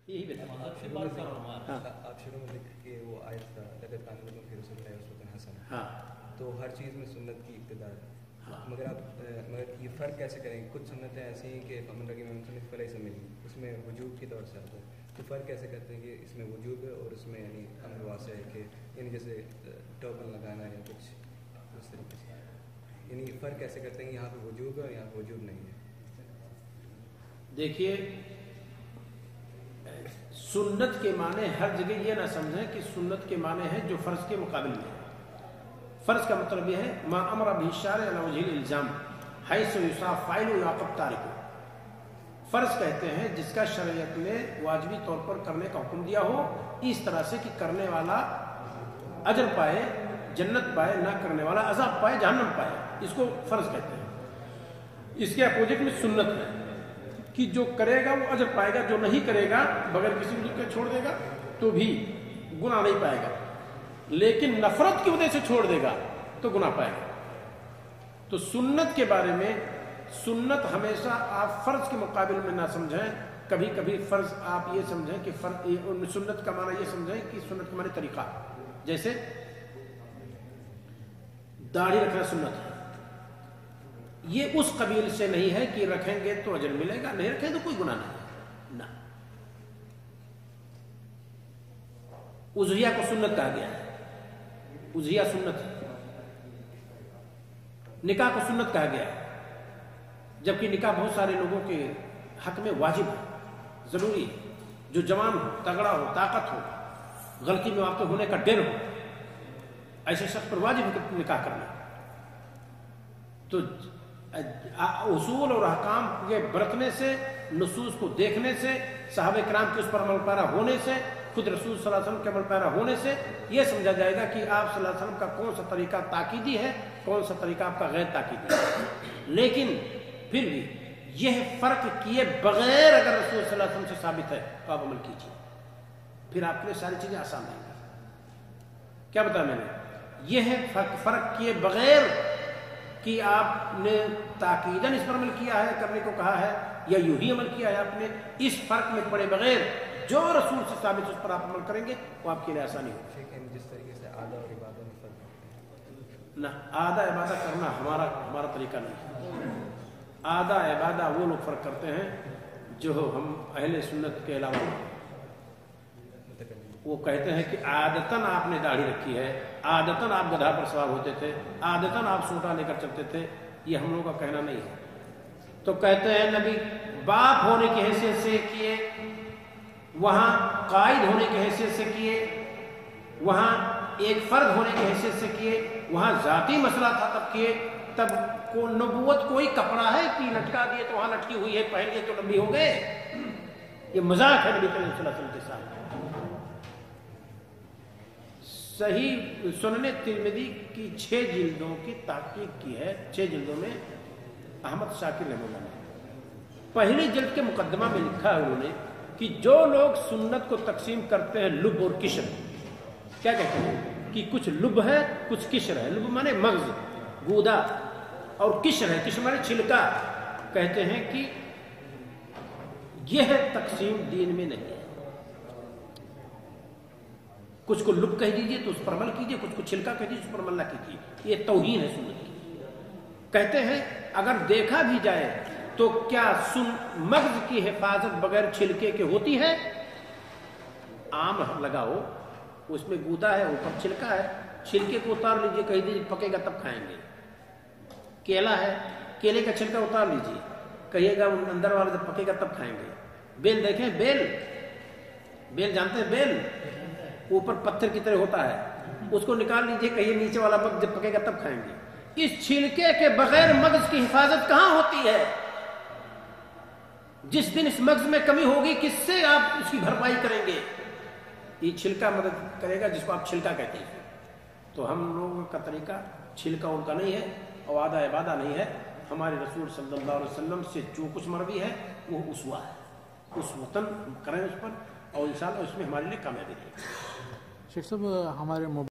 یہی بتا آپ شروع میں لکھ کے وہ آیت تھا لقد کان لکم فی رسول اللہ اسوۃ حسنہ، ہاں تو ہر چیز میں سنت کی ابتدا ہے، مگر یہ فرق کیسے کریں گے؟ کچھ سنتیں ایسی ہیں کہ فمن رغب عن سنتی فلیس منی، اس میں وجوب کی طور سے آتا ہے، تو فرق کیسے کرتے ہیں کہ اس میں وجوب ہے اور اس میں یعنی امر واسع ہے کہ یعنی جیسے ٹربن لگانا یا کچھ اس طریقے سے، یعنی فرق کیسے کرتے ہیں کہ یہاں پہ وجوب ہے اور یہاں پہ وجوب نہیں ہے؟ دیکھیے سنت کے معنی ہر جگہ یہ نہ سمجھیں کہ سنت کے معنی ہے جو فرض کے مقابل میں ہے۔ فرض کا مطلب یہ ہے ما امر به الشارع علی وجہ الالزام حیث یصاف فاعل و یعاقب تارک۔ فرض کہتے ہیں جس کا شریعت نے واجبی طور پر کرنے کا حکم دیا ہو اس طرح سے کہ کرنے والا اجر پائے، جنت پائے، نہ کرنے والا عذاب پائے، جہنم پائے، اس کو فرض کہتے ہیں۔ اس کے اپوزٹ میں سنت ہے کہ جو کرے گا وہ اجر پائے گا، جو نہیں کرے گا بغیر کسی وجہ کے چھوڑ دے گا تو بھی گناہ نہیں پائے گا، لیکن نفرت کی وجہ سے چھوڑ دے گا تو گناہ پائے گا۔ تو سنت کے بارے میں سنت ہمیشہ آپ فرض کے مقابل میں نہ سمجھیں، کبھی کبھی فرض آپ یہ سمجھیں کہ سنت کا معنی یہ سمجھیں کہ سنت کا معنی طریقہ، جیسے داڑھی رکھنا سنت ہے، یہ اس قبیل سے نہیں ہے کہ رکھیں گے تو اجر ملے گا، نہیں رکھیں تو کوئی گناہ نہیں ہے نہ۔ اضحیہ کو سنت کہا گیا ہے، اضحیہ سنت ہے۔ نکاح کو سنت کہا گیا ہے، جبکہ نکاح بہت سارے لوگوں کے حق میں واجب ہے، ضروری ہے۔ جو جوان ہو، تگڑا ہو، طاقت ہو، غلطی میں واقع ہونے کا ڈر ہو، ایسے شخص پر واجب ہے کہ نکاح کرنا۔ تو اصول اور احکام کے برتنے سے، نصوص کو دیکھنے سے، صحابہ کرام کے اس پر عمل پیرا ہونے سے، خود رسول صلی اللہ علیہ وسلم کے عمل پیرا ہونے سے یہ سمجھا جائے گا کہ آپ صلی اللہ علیہ وسلم کا کون سا طریقہ تاکیدی ہے، کون سا طریقہ آپ کا غیر تاکیدی ہے۔ لیکن پھر بھی یہ فرق کیے بغیر اگر رسول صلی اللہ علیہ وسلم سے ثابت ہے تو آپ عمل کیجیے، پھر آپ کے لیے ساری چیزیں آسان ہیں۔ کیا بتایا میں نے؟ یہ ہے فرق کیے بغیر کہ آپ نے تاکیداً اس پر عمل کیا ہے، کرنے کو کہا ہے، یا یوں ہی عمل کیا ہے آپ نے، اس فرق میں پڑے بغیر جو رسول سے ثابت اس پر آپ عمل کریں گے وہ آپ کے لیے آسانی ہوگی۔ جس طریقے سے آدھا اور عبادت میں فرق نہ آدھا عبادت کرنا ہمارا طریقہ نہیں ہے۔ آدھا عبادت وہ لوگ فرق کرتے ہیں جو ہم اہل سنت کے علاوہ، وہ کہتے ہیں کہ عادتاً آپ نے داڑھی رکھی ہے، عادتاً آپ گدھا پر سوار ہوتے تھے، عادتاً آپ سوٹا لے کر چلتے تھے، یہ ہم لوگوں کا کہنا نہیں ہے۔ تو کہتے ہیں نبی باپ ہونے کی حیثیت سے کیے، وہاں قائد ہونے کی حیثیت سے کیے، وہاں ایک فرد ہونے کی حیثیت سے کیے، وہاں ذاتی مسئلہ تھا تب کیے، تب کو نبوت کوئی کپڑا ہے کہ لٹکا دیے تو وہاں لٹکی ہوئی ہے، پہن لیے تو نبی ہو گئے، یہ مذاق ہے نبی صلی اللہ علیہ وسلم کے ساتھ۔ صحیح سنن ترمذی کی 6 جلدوں کی تحقیق کی ہے، 6 جلدوں میں احمد شاکر رحمہ اللہ نے پہلی جلد کے مقدمہ میں لکھا ہے انہوں نے کہ جو لوگ سنت کو تقسیم کرتے ہیں لب اور کشر، کیا کہتے ہیں کہ کچھ لب ہے کچھ کشر ہے، لب مانے مغز گودا، اور کشر ہے، کشر مانے چھلکا، کہتے ہیں کہ یہ تقسیم دین میں نہیں ہے۔ کچھ کو لب کہہ دیجئے تو اس پر عمل کیجئے، کچھ کو چھلکا کہہ دیجئے اس پر عمل نہ کیجئے، یہ توہین ہے سنت کی۔ کہتے ہیں اگر دیکھا بھی جائے تو کیا مغز کی حفاظت بغیر چھلکے کے ہوتی ہے؟ آم لگاؤ، اس میں گودا ہے، اوپر چھلکا ہے، چھلکے کو اتار لیجئے، کہہ دیجئے پکے گا تب کھائیں گے۔ کیلا ہے، کیلے کا چھلکا اتار لیجئے، کہیے گا اندر والا جب پکے گا تب کھائیں گے۔ بیل دیکھیں، بیل جانتے ہیں، بیل اوپر پتھر کی طرح ہوتا ہے، اس کو نکال لیجئے، کہیے نیچے والا مغز جب پکے گا تب کھائیں گے۔ اس چھلکے کے بغیر مغز کی حفاظت کہاں ہوتی ہے؟ جس دن اس مغز میں کمی ہوگی کس سے آپ اس کی بھرپائی کریں گے؟ یہ چھلکا مدد کرے گا جس کو آپ چھلکا کہتے ہیں۔ تو ہم لوگوں کا طریقہ چھلکا ان کا نہیں ہے، اور آدھا عبادہ نہیں ہے۔ ہمارے رسول صلی اللہ علیہ وسلم سے جو کچھ مروی ہے وہ اسوہ ہے، اس وطن کریں اس پر، اور انشاءاللہ اس میں ہمارے لیے کامیابی رہے گی۔ شیخ صاحب ہمارے